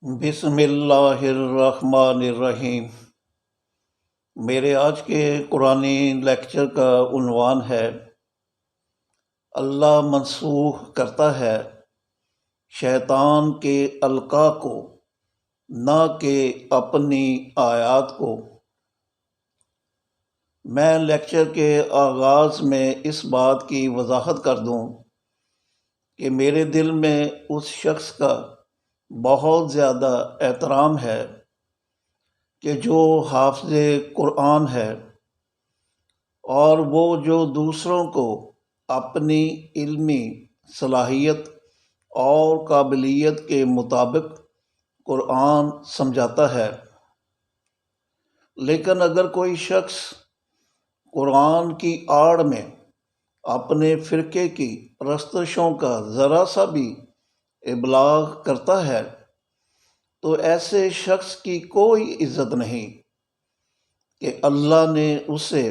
بسم اللہ الرحمن الرحیم۔ میرے آج کے قرآنی لیکچر کا عنوان ہے اللہ منسوخ کرتا ہے شیطان کے القاء کو، نہ کہ اپنی آیات کو۔ میں لیکچر کے آغاز میں اس بات کی وضاحت کر دوں کہ میرے دل میں اس شخص کا بہت زیادہ احترام ہے کہ جو حافظ قرآن ہے، اور وہ جو دوسروں کو اپنی علمی صلاحیت اور قابلیت کے مطابق قرآن سمجھاتا ہے۔ لیکن اگر کوئی شخص قرآن کی آڑ میں اپنے فرقے کی پرستشوں کا ذرا سا بھی ابلاغ کرتا ہے تو ایسے شخص کی کوئی عزت نہیں کہ اللہ نے اسے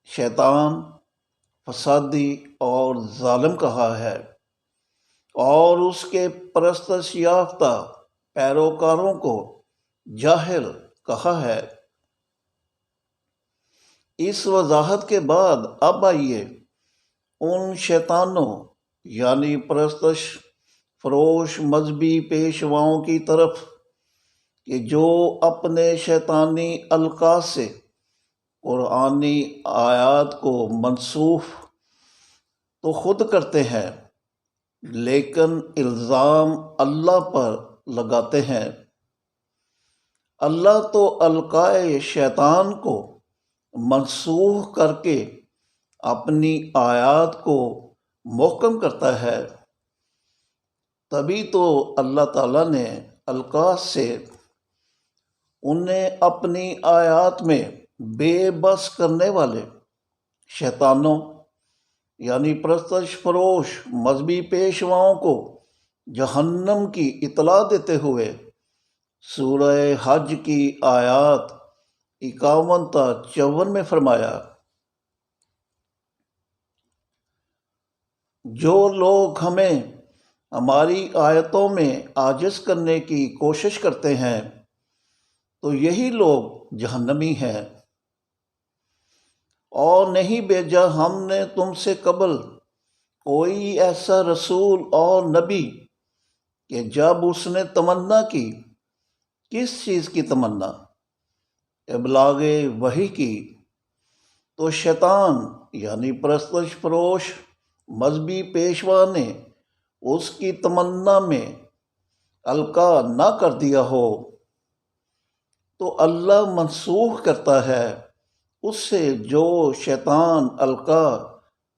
شیطان، فسادی اور ظالم کہا ہے، اور اس کے پرستش یافتہ پیروکاروں کو جاہل کہا ہے۔ اس وضاحت کے بعد اب آئیے ان شیطانوں یعنی پرستش فروش مذہبی پیشواؤں کی طرف کہ جو اپنے شیطانی القاء سے قرآنی آیات کو منسوخ تو خود کرتے ہیں، لیکن الزام اللہ پر لگاتے ہیں۔ اللہ تو القاء شیطان کو منسوخ کر کے اپنی آیات کو محکم کرتا ہے۔ تبھی تو اللہ تعالیٰ نے القاء سے انہیں اپنی آیات میں بے بس کرنے والے شیطانوں یعنی پرستش فروش مذہبی پیشواؤں کو جہنم کی اطلاع دیتے ہوئے سورہ حج کی آیات 51 تا 54 میں فرمایا، جو لوگ ہمیں ہماری آیتوں میں عاجز کرنے کی کوشش کرتے ہیں تو یہی لوگ جہنمی ہیں، اور نہیں بھیجا ہم نے تم سے قبل کوئی ایسا رسول اور نبی کہ جب اس نے تمنا کی، کس چیز کی تمنا؟ ابلاغ وحی کی، تو شیطان یعنی پرستش فروش مذہبی پیشوا نے اس کی تمنا میں القاء نہ کر دیا ہو تو اللہ منسوخ کرتا ہے اس سے جو شیطان القاء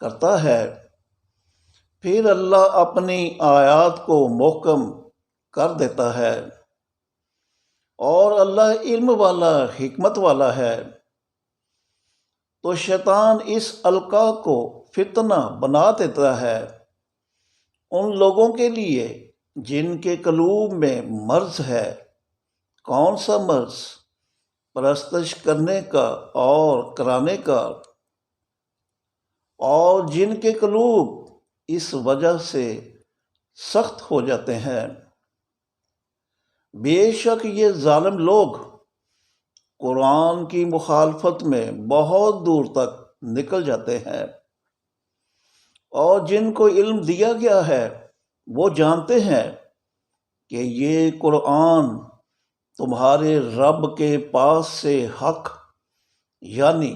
کرتا ہے، پھر اللہ اپنی آیات کو محکم کر دیتا ہے، اور اللہ علم والا حکمت والا ہے۔ تو شیطان اس القاء کو فتنہ بنا دیتا ہے ان لوگوں کے لیے جن کے قلوب میں مرض ہے۔ کون سا مرض؟ پرستش کرنے کا اور کرانے کا، اور جن کے قلوب اس وجہ سے سخت ہو جاتے ہیں۔ بے شک یہ ظالم لوگ قرآن کی مخالفت میں بہت دور تک نکل جاتے ہیں، اور جن کو علم دیا گیا ہے وہ جانتے ہیں کہ یہ قرآن تمہارے رب کے پاس سے حق یعنی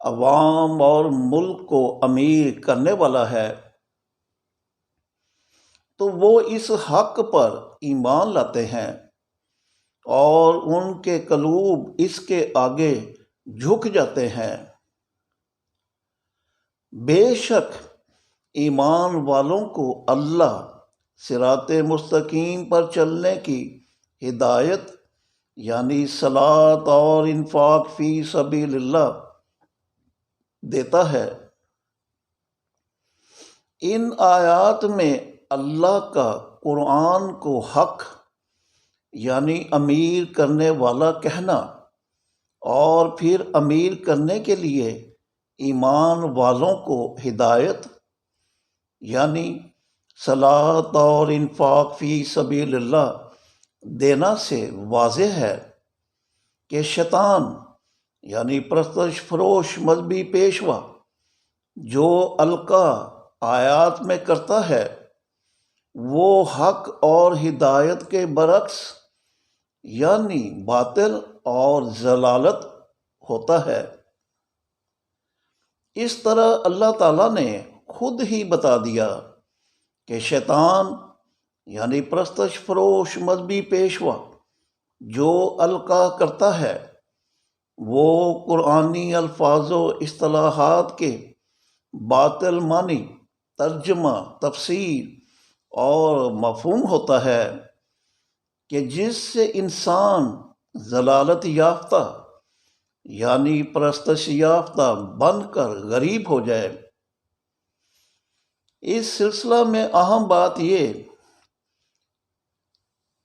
عوام اور ملک کو امیر کرنے والا ہے، تو وہ اس حق پر ایمان لاتے ہیں، اور ان کے قلوب اس کے آگے جھک جاتے ہیں۔ بے شک ایمان والوں کو اللہ صراط مستقیم پر چلنے کی ہدایت یعنی صلاۃ اور انفاق فی سبیل اللہ دیتا ہے۔ ان آیات میں اللہ کا قرآن کو حق یعنی امیر کرنے والا کہنا، اور پھر امیر کرنے کے لیے ایمان والوں کو ہدایت یعنی صلاۃ اور انفاق فی سبیل اللہ دینا سے واضح ہے کہ شیطان یعنی پرستش فروش مذہبی پیشوا جو القا آیات میں کرتا ہے وہ حق اور ہدایت کے برعکس یعنی باطل اور ضلالت ہوتا ہے۔ اس طرح اللہ تعالیٰ نے خود ہی بتا دیا کہ شیطان یعنی پرستش فروش مذہبی پیشوا جو القا کرتا ہے وہ قرآنی الفاظ و اصطلاحات کے باطل معنی، ترجمہ، تفسیر اور مفہوم ہوتا ہے کہ جس سے انسان ضلالت یافتہ یعنی پرستش یافتہ بن کر غریب ہو جائے۔ اس سلسلہ میں اہم بات یہ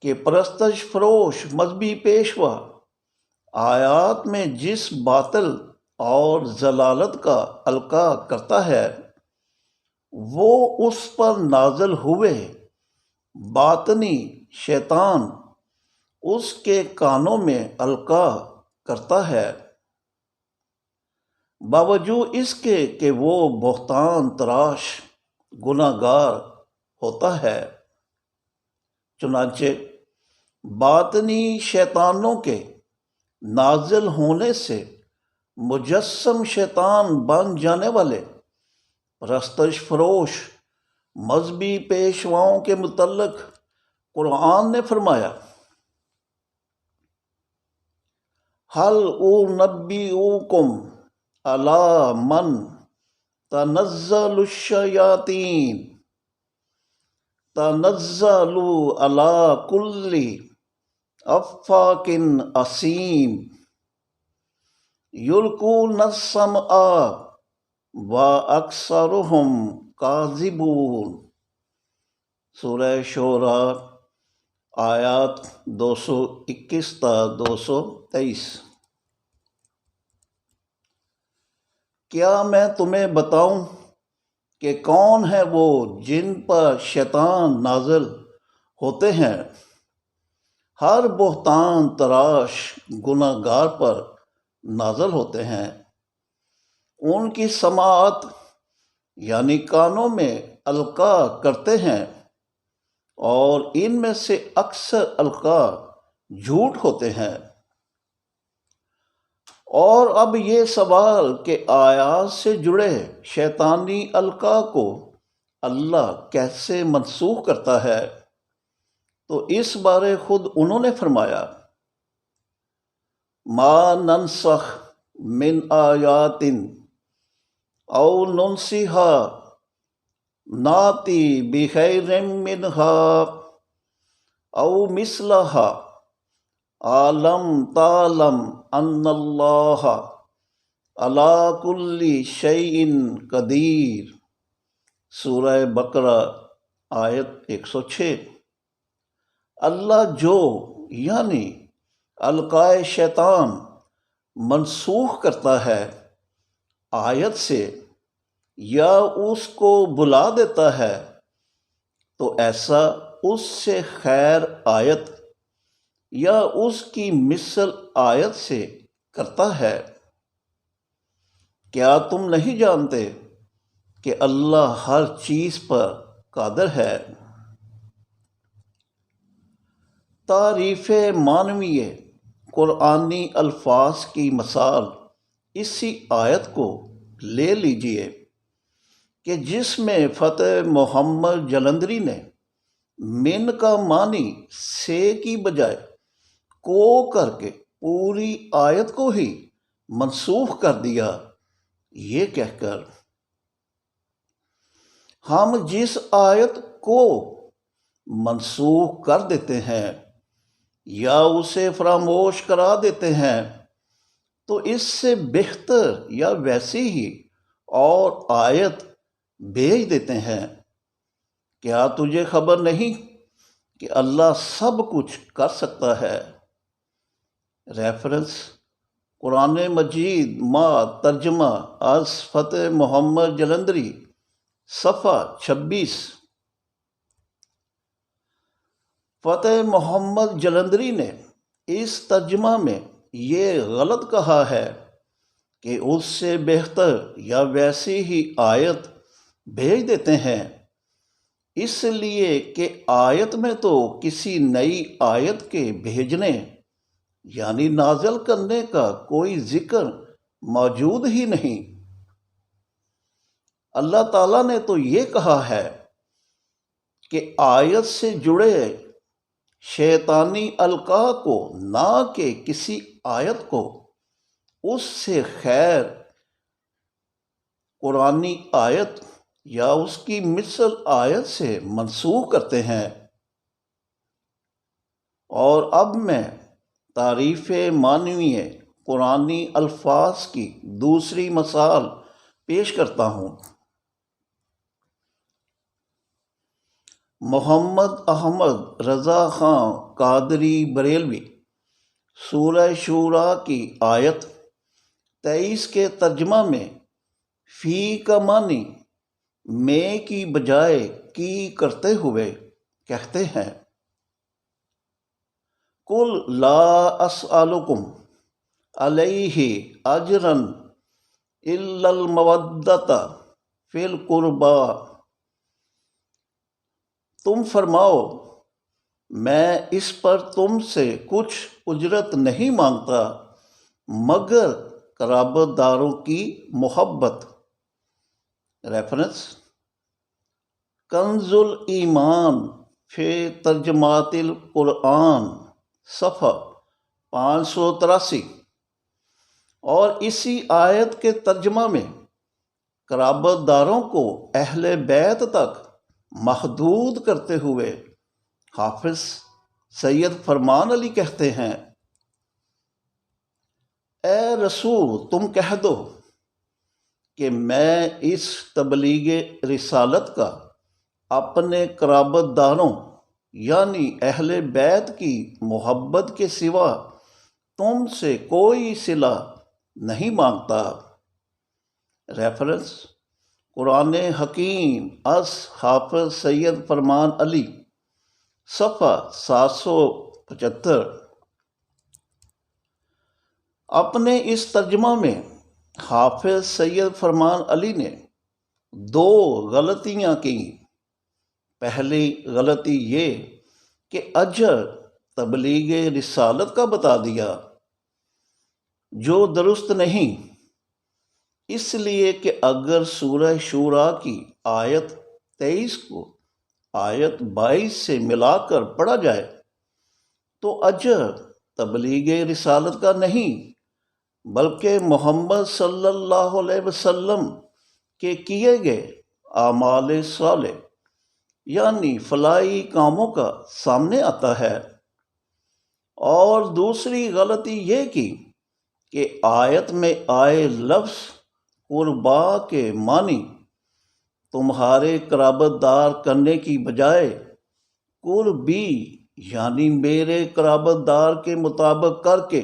کہ پرستش فروش مذہبی پیشوا آیات میں جس باطل اور ضلالت کا القا کرتا ہے وہ اس پر نازل ہوئے باطنی شیطان اس کے کانوں میں القا کرتا ہے، باوجود اس کے کہ وہ بہتان تراش گناہ گار ہوتا ہے۔ چنانچہ باطنی شیطانوں کے نازل ہونے سے مجسم شیطان بن جانے والے پرستش فروش مذہبی پیشواؤں کے متعلق قرآن نے فرمایا، حل انبئکم علی من تنزل الشیاطین تنزل علی کل افاک اثیم یلقون السمع واکثرہم کاذبون۔ سورہ شعراء آیات 221 تا 223۔ کیا میں تمہیں بتاؤں کہ کون ہے وہ جن پر شیطان نازل ہوتے ہیں؟ ہر بہتان تراش گناہ گار پر نازل ہوتے ہیں۔ ان کی سماعت یعنی کانوں میں القا کرتے ہیں اور ان میں سے اکثر القا جھوٹ ہوتے ہیں۔ اور اب یہ سوال کہ آیات سے جڑے شیطانی القا کو اللہ کیسے منسوخ کرتا ہے، تو اس بارے خود انہوں نے فرمایا، ما ننسخ من آیات او ننسیہا ناتی بخیر منہا او مثلہا عالم تعلم ان اللہ علی کل شیء قدیر۔ سورہ بقرہ آیت 106۔ اللہ جو یعنی القائے شیطان منسوخ کرتا ہے آیت سے یا اس کو بلا دیتا ہے تو ایسا اس سے خیر آیت یا اس کی مثل آیت سے کرتا ہے۔ کیا تم نہیں جانتے کہ اللہ ہر چیز پر قادر ہے؟ تعریف معنوی قرآنی الفاظ کی مثال اسی آیت کو لے لیجئے کہ جس میں فتح محمد جلندری نے من کا معنی سے کی بجائے کو کر کے پوری آیت کو ہی منسوخ کر دیا، یہ کہہ کر ہم جس آیت کو منسوخ کر دیتے ہیں یا اسے فراموش کرا دیتے ہیں تو اس سے بہتر یا ویسی ہی اور آیت بھیج دیتے ہیں۔ کیا تجھے خبر نہیں کہ اللہ سب کچھ کر سکتا ہے؟ ریفرنس قرآن مجید ما ترجمہ از فتح محمد جلندری، صفحہ 26۔ فتح محمد جلندری نے اس ترجمہ میں یہ غلط کہا ہے کہ اس سے بہتر یا ویسی ہی آیت بھیج دیتے ہیں، اس لیے کہ آیت میں تو کسی نئی آیت کے بھیجنے یعنی نازل کرنے کا کوئی ذکر موجود ہی نہیں۔ اللہ تعالیٰ نے تو یہ کہا ہے کہ آیت سے جڑے شیطانی القاء کو، نہ کہ کسی آیت کو اس سے خیر قرآنی آیت یا اس کی مثل آیت سے منسوخ کرتے ہیں۔ اور اب میں تعریف معنوی قرآنی الفاظ کی دوسری مثال پیش کرتا ہوں۔ محمد احمد رضا خان قادری بریلوی سورہ شورا کی آیت 23 کے ترجمہ میں فی کا معنی میں کی بجائے کی کرتے ہوئے کہتے ہیں، قل لا اسألکم علیہ اجرا الا المودۃ فی القربی، تم فرماؤ میں اس پر تم سے کچھ اجرت نہیں مانگتا مگر قرابت داروں کی محبت۔ ریفرنس: کنز الایمان فی ترجمات القرآن، صفحہ 583۔ اور اسی آیت کے ترجمہ میں قرابت داروں کو اہل بیت تک محدود کرتے ہوئے حافظ سید فرمان علی کہتے ہیں، اے رسول تم کہہ دو کہ میں اس تبلیغ رسالت کا اپنے قرابت داروں یعنی اہل بیت کی محبت کے سوا تم سے کوئی صلہ نہیں مانگتا۔ ریفرنس: قرآن حکیم از حافظ سید فرمان علی، صفحہ 775۔ اپنے اس ترجمہ میں حافظ سید فرمان علی نے دو غلطیاں کی۔ پہلی غلطی یہ کہ اجر تبلیغ رسالت کا بتا دیا، جو درست نہیں، اس لیے کہ اگر سورہ شورا کی آیت 23 کو آیت 22 سے ملا کر پڑھا جائے تو اجر تبلیغ رسالت کا نہیں بلکہ محمد صلی اللہ علیہ وسلم کے کیے گئے اعمال صالح یعنی فلاحی کاموں کا سامنے آتا ہے۔ اور دوسری غلطی یہ کی کہ آیت میں آئے لفظ قربا کے معنی تمہارے قرابت دار کرنے کی بجائے قربی یعنی میرے قرابت دار کے مطابق کر کے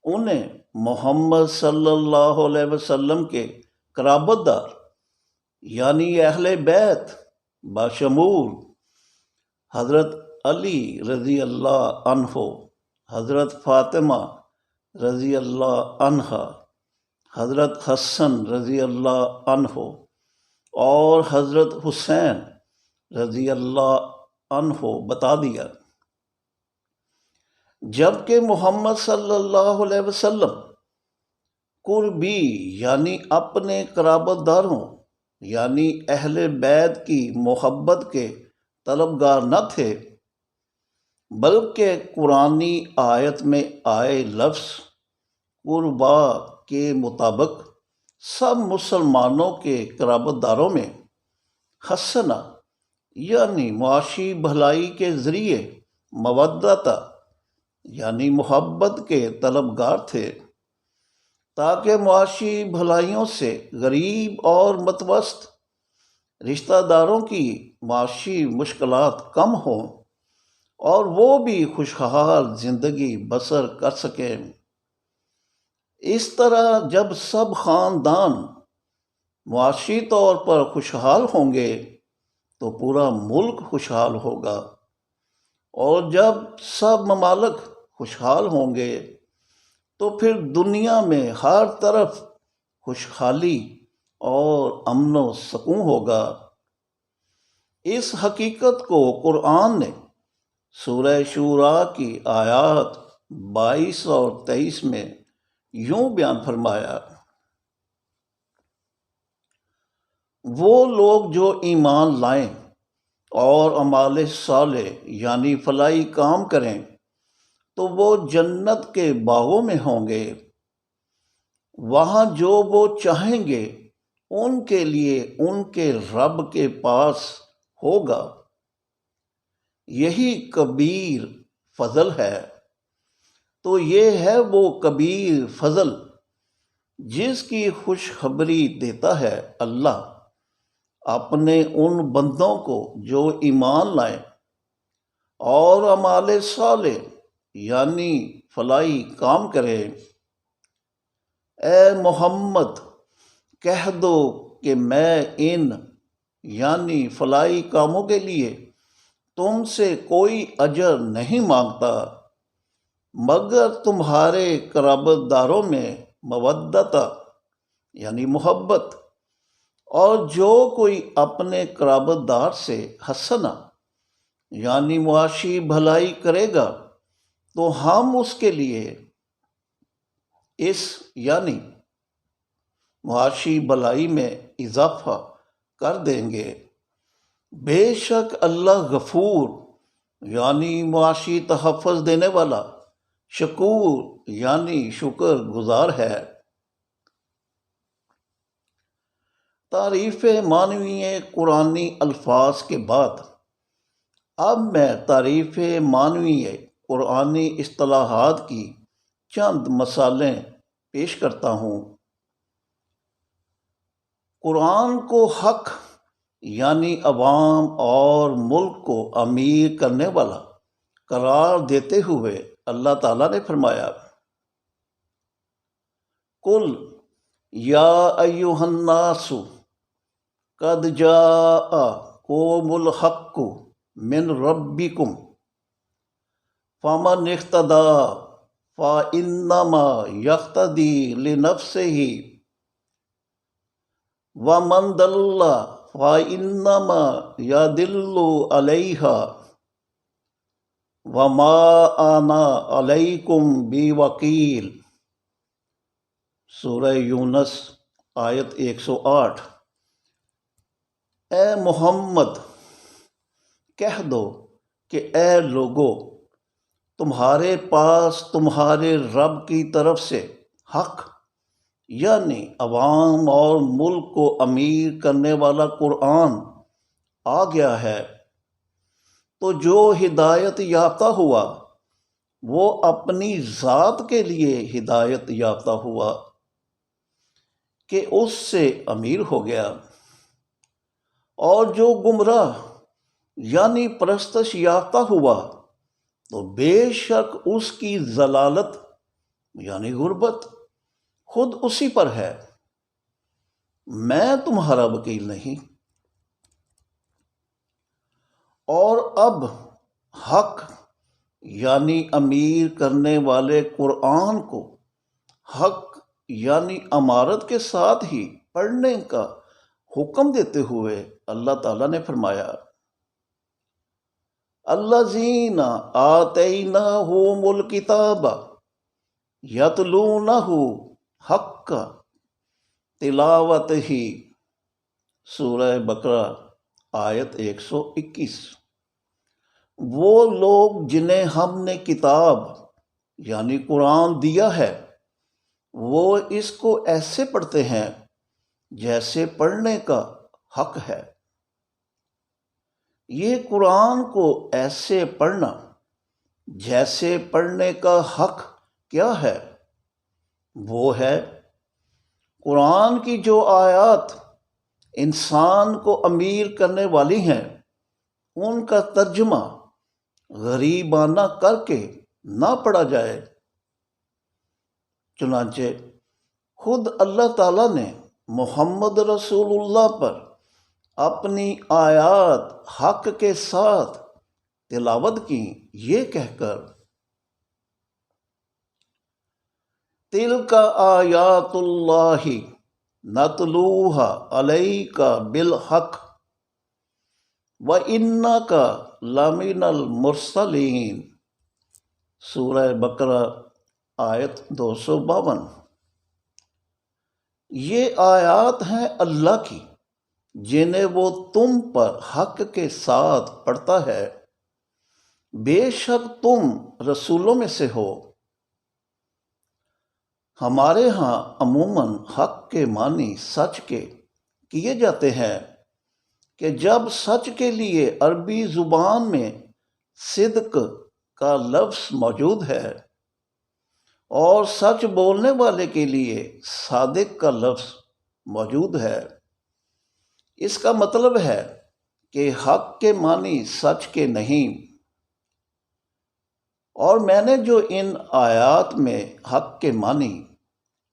انہیں محمد صلی اللہ علیہ وسلم کے قرابت دار یعنی اہل بیت بشمول حضرت علی رضی اللہ عنہ، حضرت فاطمہ رضی اللہ عنہا، حضرت حسن رضی اللہ عنہ اور حضرت حسین رضی اللہ عنہ بتا دیا، جبکہ محمد صلی اللہ علیہ وسلم قربی یعنی اپنے قرابت داروں یعنی اہل بیت کی محبت کے طلبگار نہ تھے، بلکہ قرآنی آیت میں آئے لفظ قربا کے مطابق سب مسلمانوں کے قرابت داروں میں حسنہ یعنی معاشی بھلائی کے ذریعے مودت یعنی محبت کے طلبگار تھے، تاکہ معاشی بھلائیوں سے غریب اور متوسط رشتہ داروں کی معاشی مشکلات کم ہوں اور وہ بھی خوشحال زندگی بسر کر سکیں۔ اس طرح جب سب خاندان معاشی طور پر خوشحال ہوں گے تو پورا ملک خوشحال ہوگا اور جب سب ممالک خوشحال ہوں گے تو پھر دنیا میں ہر طرف خوشحالی اور امن و سکون ہوگا۔ اس حقیقت کو قرآن نے سورہ شورا کی آیات 22 اور 23 میں یوں بیان فرمایا: وہ لوگ جو ایمان لائیں اور اعمال صالح یعنی فلاحی کام کریں تو وہ جنت کے باغوں میں ہوں گے، وہاں جو وہ چاہیں گے ان کے لیے ان کے رب کے پاس ہوگا، یہی کبیر فضل ہے۔ تو یہ ہے وہ کبیر فضل جس کی خوشخبری دیتا ہے اللہ اپنے ان بندوں کو جو ایمان لائیں اور اعمال صالح یعنی فلاحی کام کریں۔ اے محمد کہہ دو کہ میں ان یعنی فلاحی کاموں کے لیے تم سے کوئی اجر نہیں مانگتا مگر تمہارے قرابت داروں میں مودت یعنی محبت، اور جو کوئی اپنے قرابت دار سے حسنا یعنی معاشی بھلائی کرے گا تو ہم اس کے لیے اس یعنی معاشی بھلائی میں اضافہ کر دیں گے۔ بے شک اللہ غفور یعنی معاشی تحفظ دینے والا، شکور یعنی شکر گزار ہے۔ تعریف معنوی قرآنی الفاظ کے بعد اب میں تعریف معنوی قرآنی اصطلاحات کی چند مثالیں پیش کرتا ہوں۔ قرآن کو حق یعنی عوام اور ملک کو امیر کرنے والا قرار دیتے ہوئے اللہ تعالیٰ نے فرمایا: قل یا ایھا الناس قد جاءکم الحق من ربکم فمن اہتدی فإنما یہتدی لنفسہ ومن ضل فإنما یضل علیہا وما انا علیکم بوکیل۔ سورہ یونس آیت 108۔ اے محمد کہہ دو کہ اے لوگو، تمہارے پاس تمہارے رب کی طرف سے حق یعنی عوام اور ملک کو امیر کرنے والا قرآن آ گیا ہے، تو جو ہدایت یافتہ ہوا وہ اپنی ذات کے لیے ہدایت یافتہ ہوا کہ اس سے امیر ہو گیا، اور جو گمراہ یعنی پرستش یافتہ ہوا تو بے شک اس کی ضلالت یعنی غربت خود اسی پر ہے، میں تمہارا وکیل نہیں۔ اور اب حق یعنی امیر کرنے والے قرآن کو حق یعنی امارت کے ساتھ ہی پڑھنے کا حکم دیتے ہوئے اللہ تعالیٰ نے فرمایا: الذین آتیناہم الکتاب یتلونہ حق تلاوتہ۔ سورہ بقرہ آیت 121۔ وہ لوگ جنہیں ہم نے کتاب یعنی قرآن دیا ہے وہ اس کو ایسے پڑھتے ہیں جیسے پڑھنے کا حق ہے۔ یہ قرآن کو ایسے پڑھنا جیسے پڑھنے کا حق کیا ہے؟ وہ ہے قرآن کی جو آیات انسان کو امیر کرنے والی ہیں ان کا ترجمہ غریبانہ کر کے نہ پڑھا جائے۔ چنانچہ خود اللہ تعالیٰ نے محمد رسول اللہ پر اپنی آیات حق کے ساتھ تلاوت کی یہ کہہ کر، تِلْکَ آیاتُ اللہ نَتْلُوہَا عَلَیْکَ بِالْحَقِّ وَإِنَّکَ لَمِنَ الْمُرْسَلِینَ۔ سورہ بقرہ آیت 252۔ یہ آیات ہیں اللہ کی جنہیں وہ تم پر حق کے ساتھ پڑھتا ہے، بے شک تم رسولوں میں سے ہو۔ ہمارے ہاں عموماً حق کے معنی سچ کے کیے جاتے ہیں کہ جب سچ کے لیے عربی زبان میں صدق کا لفظ موجود ہے اور سچ بولنے والے کے لیے صادق کا لفظ موجود ہے، اس کا مطلب ہے کہ حق کے معنی سچ کے نہیں۔ اور میں نے جو ان آیات میں حق کے معنی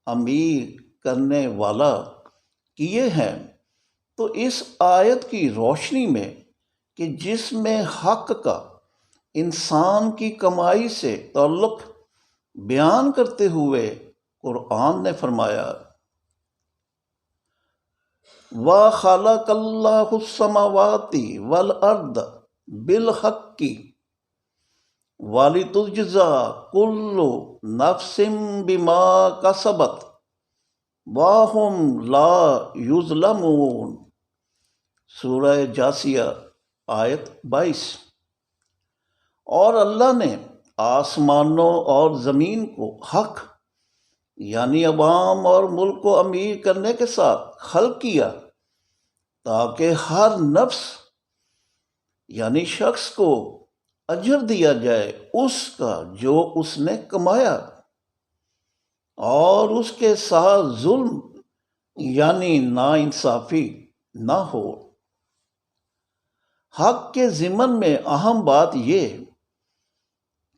امیر کرنے والا کیے ہیں، تو اس آیت کی روشنی میں کہ جس میں حق کا انسان کی کمائی سے تعلق بیان کرتے ہوئے قرآن نے فرمایا، وَخَلَقَ اللَّهُ السَّمَاوَاتِ وَالْأَرْضَ بِالْحَقِّ وَلِتُجْزَىٰ كُلُّ نَفْسٍ بِمَا كَسَبَتْ وَهُمْ لَا يُظْلَمُونَ۔ سورہ جاثیہ آیت 22۔ اور اللہ نے آسمانوں اور زمین کو حق یعنی عوام اور ملک کو امیر کرنے کے ساتھ خلق کیا تاکہ ہر نفس یعنی شخص کو اجر دیا جائے اس کا جو اس نے کمایا، اور اس کے ساتھ ظلم یعنی ناانصافی نہ ہو۔ حق کے ضمن میں اہم بات یہ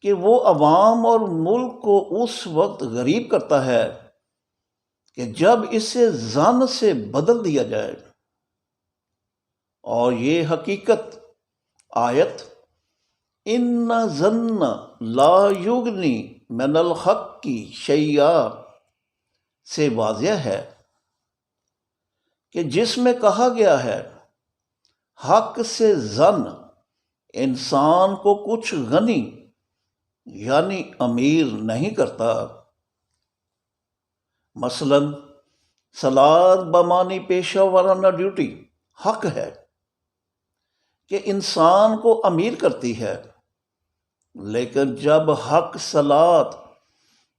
کہ وہ عوام اور ملک کو اس وقت غریب کرتا ہے کہ جب اسے ظن سے بدل دیا جائے، اور یہ حقیقت آیت ان ظن لا یغنی من الحق شیئا سے واضح ہے کہ جس میں کہا گیا ہے حق سے ظن انسان کو کچھ غنی یعنی امیر نہیں کرتا۔ مثلا صلاۃ بمانی پیشہ ورانہ ڈیوٹی حق ہے کہ انسان کو امیر کرتی ہے، لیکن جب حق صلاۃ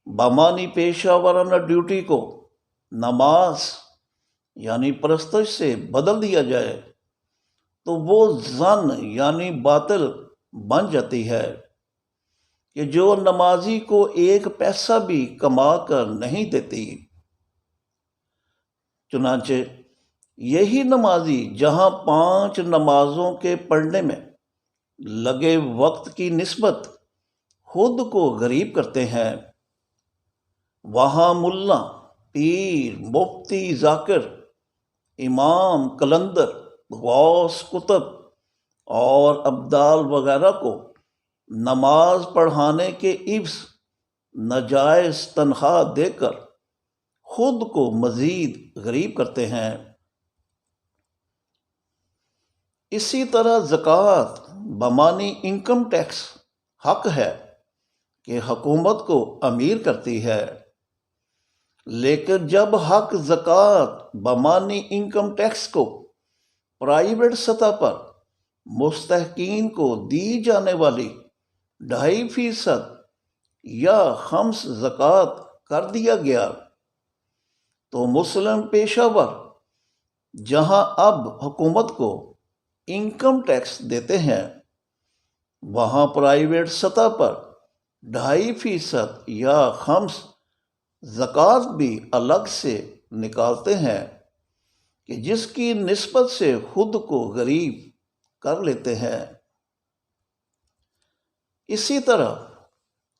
بمانی پیشہ ورانہ ڈیوٹی کو نماز یعنی پرستش سے بدل دیا جائے تو وہ ظن یعنی باطل بن جاتی ہے کہ جو نمازی کو ایک پیسہ بھی کما کر نہیں دیتی۔ چنانچہ یہی نمازی جہاں 5 نمازوں کے پڑھنے میں لگے وقت کی نسبت خود کو غریب کرتے ہیں، وہاں ملا، پیر، مفتی ذاکر، امام قلندر، غوث قطب اور ابدال وغیرہ کو نماز پڑھانے کے عوض ناجائز تنخواہ دے کر خود کو مزید غریب کرتے ہیں۔ اسی طرح زکوٰۃ بمانی انکم ٹیکس حق ہے کہ حکومت کو امیر کرتی ہے، لیکن جب حق زکوٰۃ بمانی انکم ٹیکس کو پرائیویٹ سطح پر مستحقین کو دی جانے والی 2.5% یا 5 زکوٰۃ کر دیا گیا تو مسلم پیشہ ور جہاں اب حکومت کو انکم ٹیکس دیتے ہیں، وہاں پرائیویٹ سطح پر 2.5% یا 5 زکوٰۃ بھی الگ سے نکالتے ہیں کہ جس کی نسبت سے خود کو غریب کر لیتے ہیں۔ اسی طرح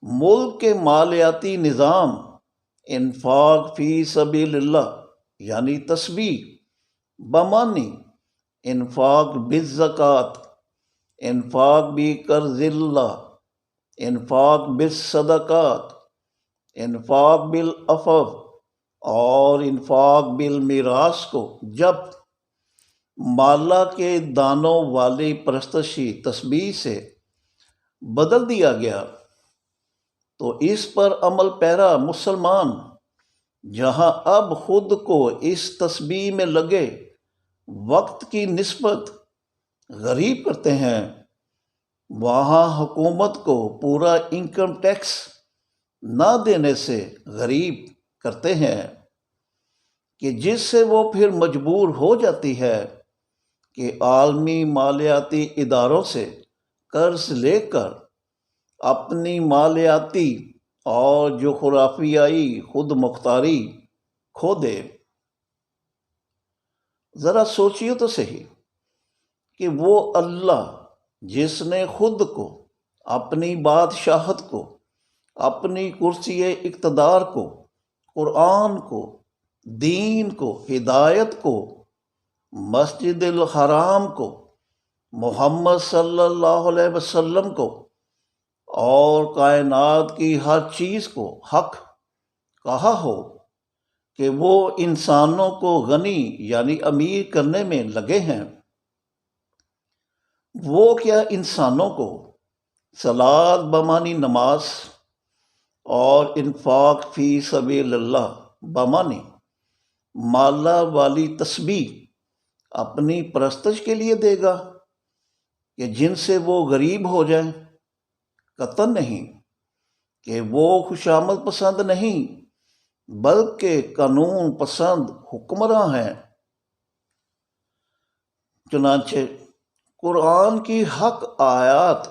ملک کے مالیاتی نظام انفاق فی سبیل اللہ یعنی تسبیح بمانی انفاق بالزکوٰۃ انفاق بھی قرض اللہ، انفاق بالصدقات، انفاق بالعفو اور انفاق بالمیراث کو جب مالا کے دانوں والی پرستشی تسبیح سے بدل دیا گیا تو اس پر عمل پیرا مسلمان جہاں اب خود کو اس تسبیح میں لگے وقت کی نسبت غریب کرتے ہیں، وہاں حکومت کو پورا انکم ٹیکس نہ دینے سے غریب کرتے ہیں کہ جس سے وہ پھر مجبور ہو جاتی ہے کہ عالمی مالیاتی اداروں سے قرض لے کر اپنی مالیاتی اور جغرافیائی خود مختاری کھو دے۔ ذرا سوچیے تو صحیح کہ وہ اللہ جس نے خود کو، اپنی بادشاہت کو، اپنی کرسی اقتدار کو، قرآن کو، دین کو، ہدایت کو، مسجد الحرام کو، محمد صلی اللہ علیہ وسلم کو اور کائنات کی ہر چیز کو حق کہا ہو کہ وہ انسانوں کو غنی یعنی امیر کرنے میں لگے ہیں، وہ کیا انسانوں کو صلاۃ بمانی نماز اور انفاق فی سبیل اللہ بمانی مالا والی تسبیح اپنی پرستش کے لیے دے گا کہ جن سے وہ غریب ہو جائیں؟ قطعاً نہیں، کہ وہ خوشامد پسند نہیں بلکہ قانون پسند حکمراں ہیں۔ چنانچہ قرآن کی حق آیات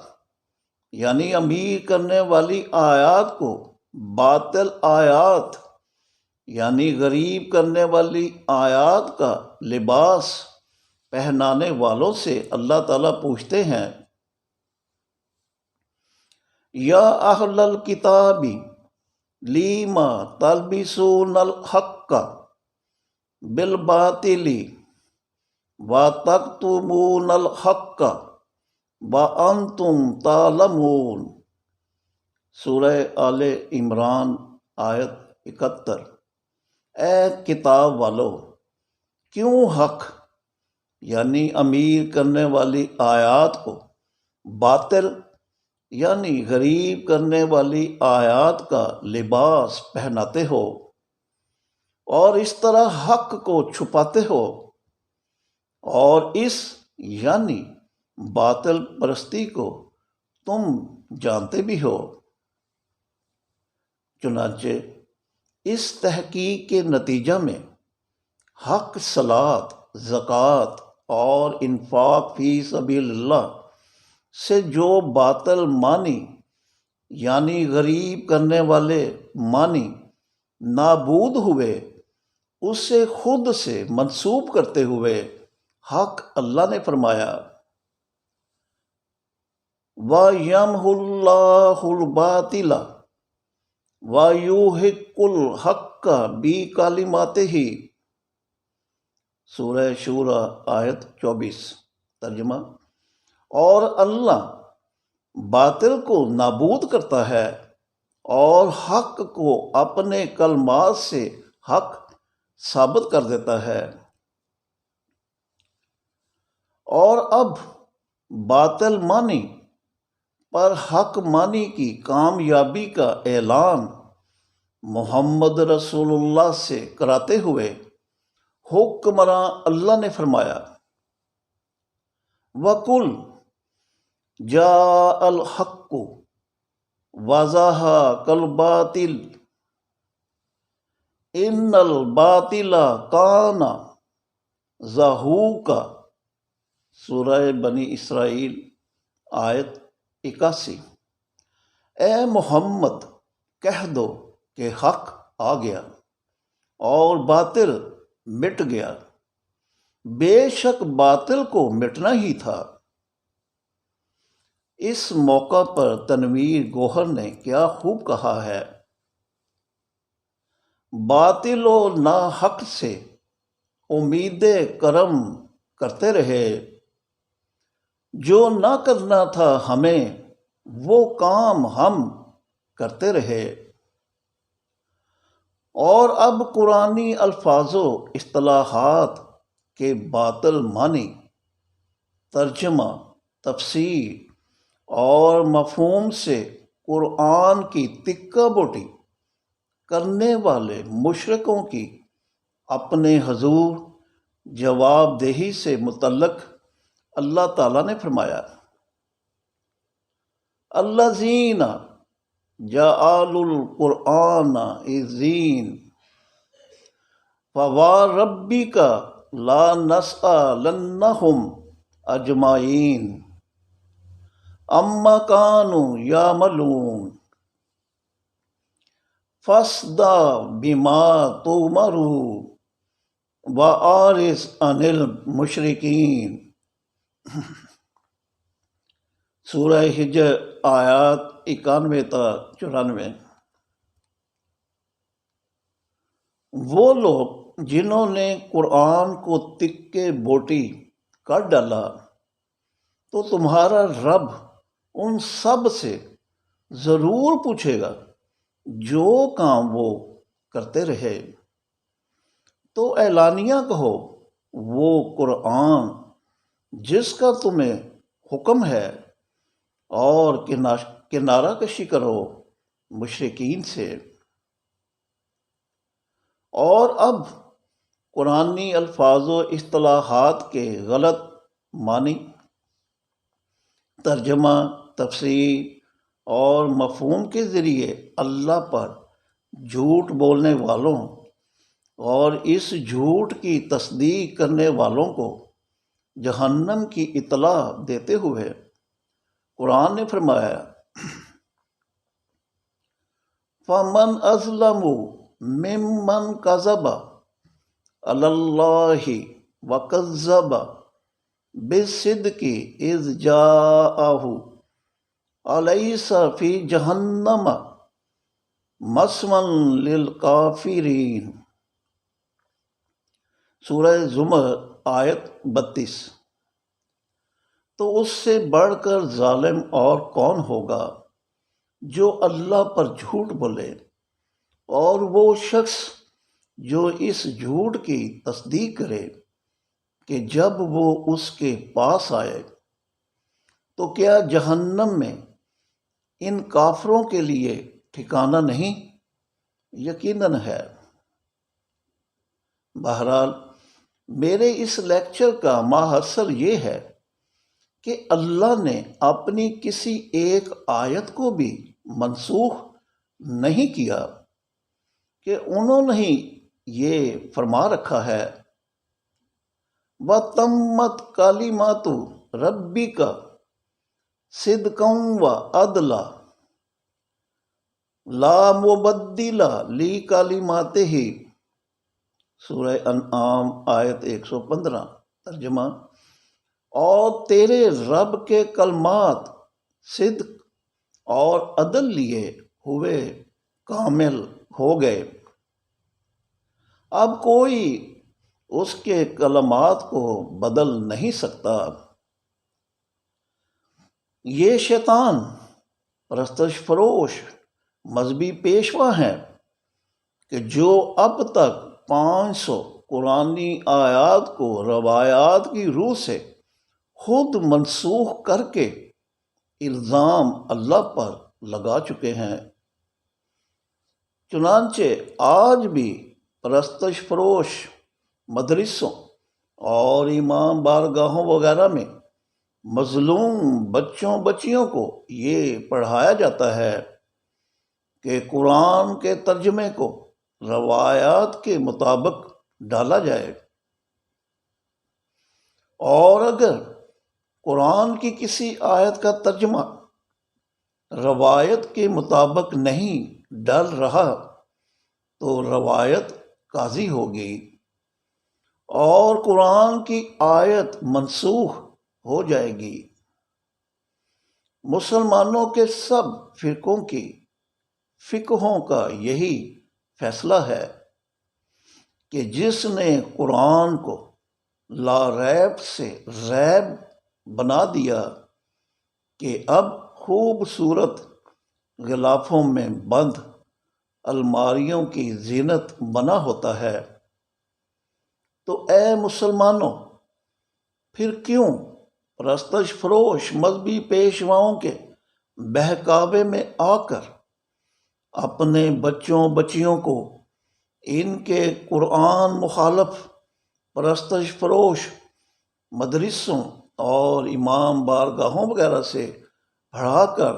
یعنی امیر کرنے والی آیات کو باطل آیات یعنی غریب کرنے والی آیات کا لباس پہنانے والوں سے اللہ تعالیٰ پوچھتے ہیں، یا اہل الکتاب لیما تلبسون الحق بالباطل وتکتمون الحق وانتم تعلمون۔ سورہ آل عمران آیت 71۔ اے کتاب والو، کیوں حق یعنی امیر کرنے والی آیات کو باطل یعنی غریب کرنے والی آیات کا لباس پہناتے ہو اور اس طرح حق کو چھپاتے ہو، اور اس یعنی باطل پرستی کو تم جانتے بھی ہو؟ چنانچہ اس تحقیق کے نتیجہ میں حق صلاۃ، زکوٰۃ اور انفاق فی سبیل اللہ سے جو باطل معنی یعنی غریب کرنے والے معنی نابود ہوئے، اسے خود سے منسوب کرتے ہوئے حق اللہ نے فرمایا، وَيَمْحُ اللَّهُ الْبَاطِلَ وَيُحِقُّ الْحَقَّ بِكَلِمَاتِهِ۔ سورہ شورى آیت 24۔ ترجمہ: اور اللہ باطل کو نابود کرتا ہے اور حق کو اپنے کلمات سے حق ثابت کر دیتا ہے۔ اور اب باطل معنی پر حق معنی کی کامیابی کا اعلان محمد رسول اللہ سے کراتے ہوئے حکمراں اللہ نے فرمایا، وَقُلْ جَاءَ الْحَقُّ وَزَهَقَ الْبَاطِلُ إِنَّ الْبَاطِلَ كَانَ زَهُوقًا۔ سورہ بنی اسرائیل آیت 81۔ اے محمد، کہہ دو کہ حق آ گیا اور باطل مٹ گیا، بے شک باطل کو مٹنا ہی تھا۔ اس موقع پر تنویر گوہر نے کیا خوب کہا ہے، باطل و ناحق سے امید کرم کرتے رہے، جو نہ کرنا تھا ہمیں وہ کام ہم کرتے رہے۔ اور اب قرآنی الفاظ و اصطلاحات کے باطل معنی، ترجمہ، تفسیر اور مفہوم سے قرآن کی تکہ بوٹی کرنے والے مشرکوں کی اپنے حضور جواب دہی سے متعلق اللہ تعالیٰ نے فرمایا، الذین جعلوا القرآن عضین فوربک لنسألنہم اجمعین عما کانوا یعملون فاصدع بما تؤمر وأعرض عن المشرکین۔ سورہ حجر آیات 91 تا 94۔ وہ لوگ جنہوں نے قرآن کو تکے بوٹی کر ڈالا تو تمہارا رب ان سب سے ضرور پوچھے گا جو کام وہ کرتے رہے۔ تو اعلانیہ کہو، وہ قرآن جس کا تمہیں حکم ہے، اور کنارہ کشی کرو مشرکین سے۔ اور اب قرآنی الفاظ و اصطلاحات کے غلط معنی، ترجمہ، تفسیر اور مفہوم کے ذریعے اللہ پر جھوٹ بولنے والوں اور اس جھوٹ کی تصدیق کرنے والوں کو جہنم کی اطلاع دیتے ہوئے قرآن نے فرمایا، فَمَنْ أَظْلَمُ مِمَّنْ كَذَبَ عَلَى اللَّهِ وَكَذَّبَ بِالصِّدْقِ إِذْ جَاءَهُ أَلَيْسَ فِي جَهَنَّمَ مَثْوًى لِلْكَافِرِينَ۔ سورہ زمر آیت 32۔ تو اس سے بڑھ کر ظالم اور کون ہوگا جو اللہ پر جھوٹ بولے، اور وہ شخص جو اس جھوٹ کی تصدیق کرے کہ جب وہ اس کے پاس آئے تو کیا جہنم میں ان کافروں کے لیے ٹھکانہ نہیں؟ یقیناً ہے۔ بہرحال میرے اس لیکچر کا ماحصل یہ ہے کہ اللہ نے اپنی کسی ایک آیت کو بھی منسوخ نہیں کیا کہ انہوں نے ہی یہ فرما رکھا ہے، وَتَمَّتْ کَلِمَاتُ رَبِّکَ صِدْقًا وَعَدْلًا لا مبدل لکلماتہ۔ سورہ انعام آیت 115۔ ترجمہ، اور تیرے رب کے کلمات صدق اور عدل لیے ہوئے کامل ہو گئے، اب کوئی اس کے کلمات کو بدل نہیں سکتا۔ یہ شیطان پرستش فروش مذہبی پیشوا ہیں کہ جو اب تک 500 قرآنی آیات کو روایات کی روح سے خود منسوخ کر کے الزام اللہ پر لگا چکے ہیں۔ چنانچہ آج بھی پرستش فروش مدرسوں اور امام بارگاہوں وغیرہ میں مظلوم بچوں بچیوں کو یہ پڑھایا جاتا ہے کہ قرآن کے ترجمے کو روایات کے مطابق ڈالا جائے، اور اگر قرآن کی کسی آیت کا ترجمہ روایت کے مطابق نہیں ڈل رہا تو روایت قاضی ہوگی اور قرآن کی آیت منسوخ ہو جائے گی۔ مسلمانوں کے سب فرقوں کی فقہوں کا یہی فیصلہ ہے کہ جس نے قرآن کو لا ریب سے ریب بنا دیا کہ اب خوبصورت غلافوں میں بند الماریوں کی زینت بنا ہوتا ہے، تو اے مسلمانوں، پھر کیوں پرستش فروش مذہبی پیشواؤں کے بہکاوے میں آ کر اپنے بچوں بچیوں کو ان کے قرآن مخالف پرستش فروش مدرسوں اور امام بارگاہوں وغیرہ سے پڑھا کر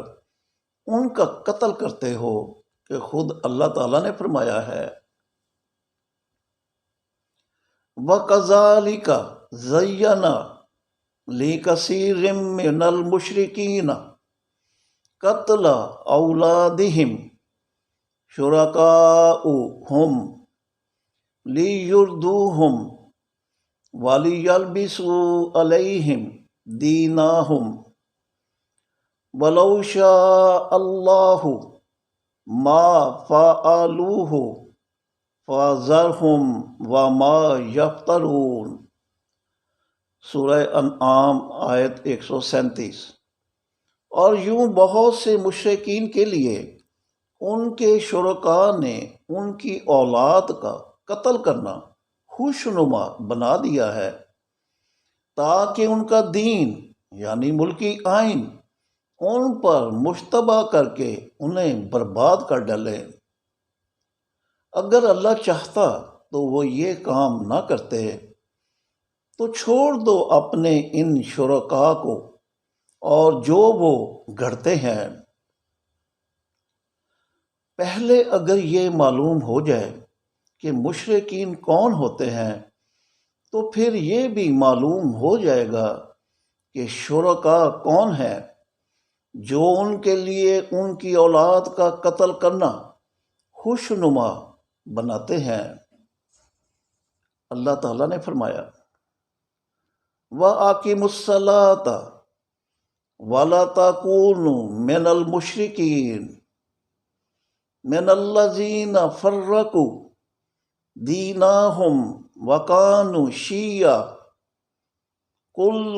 ان کا قتل کرتے ہو کہ خود اللہ تعالیٰ نے فرمایا ہے وَكَذَلِكَ زَيَّنَ لِكَثِيرٍ مِّنَ الْمُشْرِكِينَ قَتْلَ أَوْلَادِهِمْ شُرَكَاؤُهُمْ لِيُرْدُوهُمْ وَلِيَلْبِسُوا عَلَيْهِمْ دِينَهُمْ وَلَوْ شَاءَ اللَّهُ مَا فَعَلُوهُ فَذَرْهُمْ وَمَا يَفْتَرُونَ۔ سورہ انعام آیت 137۔ اور یوں بہت سے مشرکین کے لیے ان کے شرکاء نے ان کی اولاد کا قتل کرنا خوشنما بنا دیا ہے تاکہ ان کا دین یعنی ملکی آئین ان پر مشتبہ کر کے انہیں برباد کر ڈالے۔ اگر اللہ چاہتا تو وہ یہ کام نہ کرتے، تو چھوڑ دو اپنے ان شرکاء کو اور جو وہ گھڑتے ہیں۔ پہلے اگر یہ معلوم ہو جائے کہ مشرکین کون ہوتے ہیں تو پھر یہ بھی معلوم ہو جائے گا کہ شرکاء کون ہیں جو ان کے لیے ان کی اولاد کا قتل کرنا خوشنما بناتے ہیں۔ اللہ تعالیٰ نے فرمایا وَأَقِیمُوا الصَّلَاةَ وَلَا تَکُونُوا مِنَ الْمُشْرِکِینَ مِنَ الَّذِینَ فَرَّقُوا دِینَهُمْ وَكَانُوا شِیَّعًا كُلُّ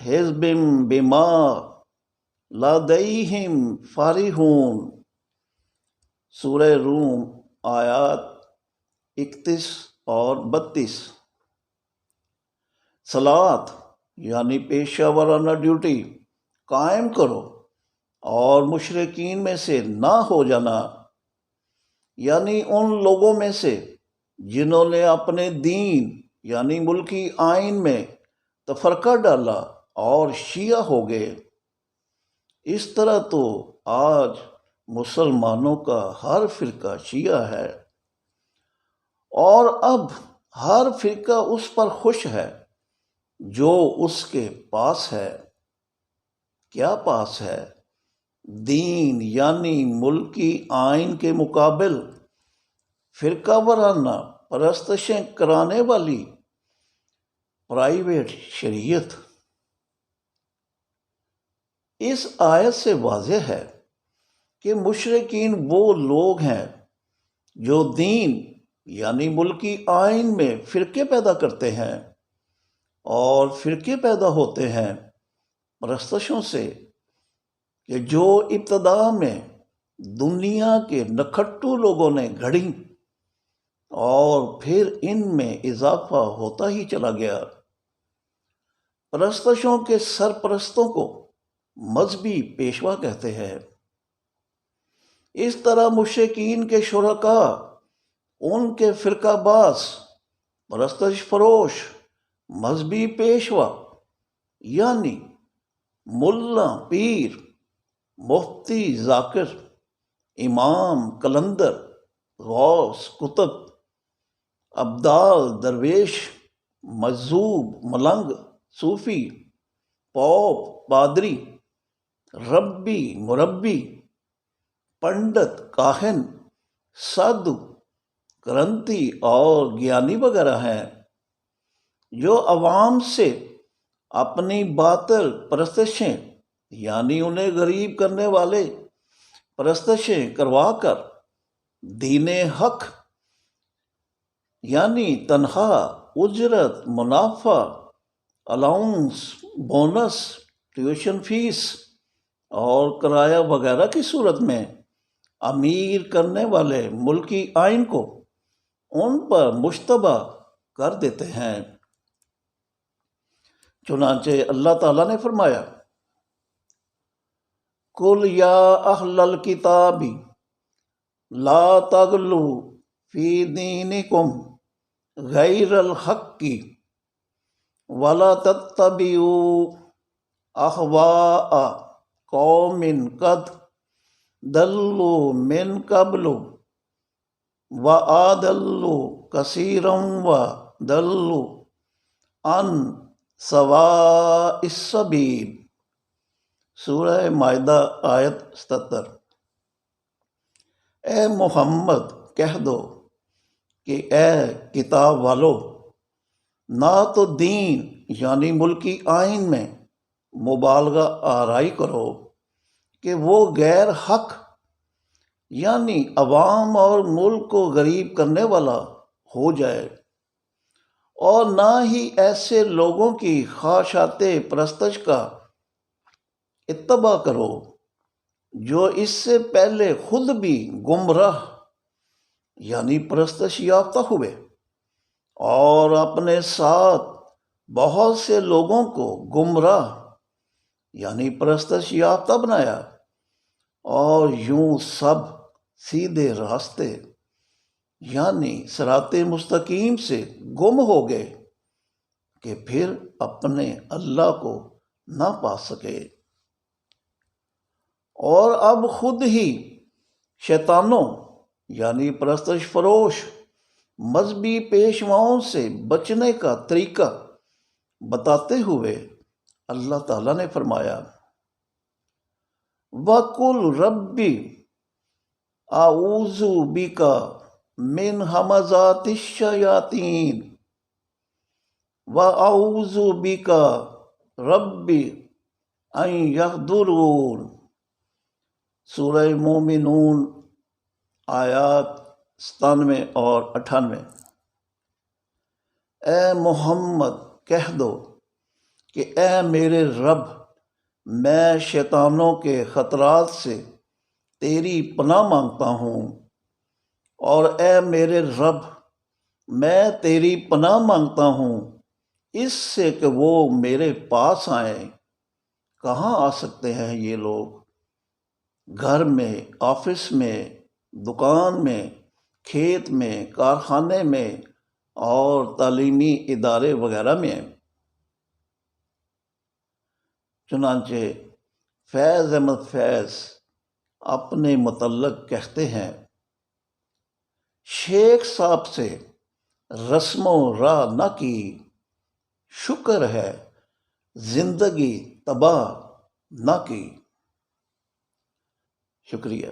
حِزْبٍ بِمَا لَدَیْہِمْ فَرِحُونَ۔ سورہ روم آیات 31 اور 32۔ صلاۃ یعنی پیشہ ورانہ ڈیوٹی قائم کرو اور مشرکین میں سے نہ ہو جانا، یعنی ان لوگوں میں سے جنہوں نے اپنے دین یعنی ملکی آئین میں تفرقہ ڈالا اور شیعہ ہو گئے۔ اس طرح تو آج مسلمانوں کا ہر فرقہ شیعہ ہے، اور اب ہر فرقہ اس پر خوش ہے جو اس کے پاس ہے۔ کیا پاس ہے؟ دین یعنی ملکی آئین کے مقابل فرقہ وارانہ پرستشیں کرانے والی پرائیویٹ شریعت۔ اس آیت سے واضح ہے کہ مشرکین وہ لوگ ہیں جو دین یعنی ملکی آئین میں فرقے پیدا کرتے ہیں اور فرقے پیدا ہوتے ہیں پرستشوں سے کہ جو ابتدا میں دنیا کے نکھٹو لوگوں نے گھڑی اور پھر ان میں اضافہ ہوتا ہی چلا گیا۔ پرستشوں کے سرپرستوں کو مذہبی پیشوا کہتے ہیں۔ اس طرح مشرکین کے شرکاء ان کے فرقہ باز پرستش فروش مذہبی پیشوا یعنی ملا پیر مفتی ذاکر امام کلندر غوث قطب ابدال درویش مجذوب ملنگ صوفی پوپ پادری ربی مربی پنڈت کاہن سادھو کرنتی اور گیانی وغیرہ ہیں، جو عوام سے اپنی باطل پرستشیں یعنی انہیں غریب کرنے والے پرستشیں کروا کر دین حق یعنی تنخواہ اجرت منافع الاؤنس، بونس، ٹیوشن فیس اور کرایہ وغیرہ کی صورت میں امیر کرنے والے ملکی آئین کو ان پر مشتبہ کر دیتے ہیں۔ چنانچہ اللہ تعالیٰ نے فرمایا، قُلْ يَا أَهْلَ الْكِتَابِ لَا تَغْلُوا فِي دِينِكُمْ غَيْرَ الْحَقِّ وَلَا تَتَّبِعُوا أَهْوَاءَ قَوْمٍ قَدْ ضَلُّوا مِنْ قَبْلُ وَأَضَلُّوا كَثِيرًا وَضَلُّوا عَنْ سَوَاءِ السَّبِيلِ۔ سورہ مائدہ آیت 77۔ اے محمد کہہ دو کہ اے کتاب والو، نہ تو دین یعنی ملکی آئین میں مبالغہ آرائی کرو کہ وہ غیر حق یعنی عوام اور ملک کو غریب کرنے والا ہو جائے، اور نہ ہی ایسے لوگوں کی خواہشات پرستش کا اتباع کرو جو اس سے پہلے خود بھی گمراہ یعنی پرستش یافتہ ہوئے اور اپنے ساتھ بہت سے لوگوں کو گمراہ یعنی پرستش یافتہ بنایا، اور یوں سب سیدھے راستے یعنی صراط مستقیم سے گم ہو گئے کہ پھر اپنے اللہ کو نہ پا سکے۔ اور اب خود ہی شیطانوں یعنی پرستش فروش مذہبی پیشواؤں سے بچنے کا طریقہ بتاتے ہوئے اللہ تعالیٰ نے فرمایا، وَقُلْ رَبِّ أَعُوذُ بِكَ مِنْ ہَمَزَاتِ الشَّيَاطِينِ وَأَعُوذُ بِكَ رَبِّ أَنْ يَحْضُرُونِ۔ سورہ مومنون آیات 97 اور 98۔ اے محمد کہہ دو کہ اے میرے رب، میں شیطانوں کے خطرات سے تیری پناہ مانگتا ہوں، اور اے میرے رب، میں تیری پناہ مانگتا ہوں اس سے کہ وہ میرے پاس آئیں۔ کہاں آ سکتے ہیں یہ لوگ؟ گھر میں، آفس میں، دکان میں، کھیت میں، کارخانے میں اور تعلیمی ادارے وغیرہ میں۔ چنانچہ فیض احمد فیض اپنے متعلق کہتے ہیں، شیخ صاحب سے رسم و راہ نہ کی، شکر ہے زندگی تباہ نہ کی۔ شکریہ۔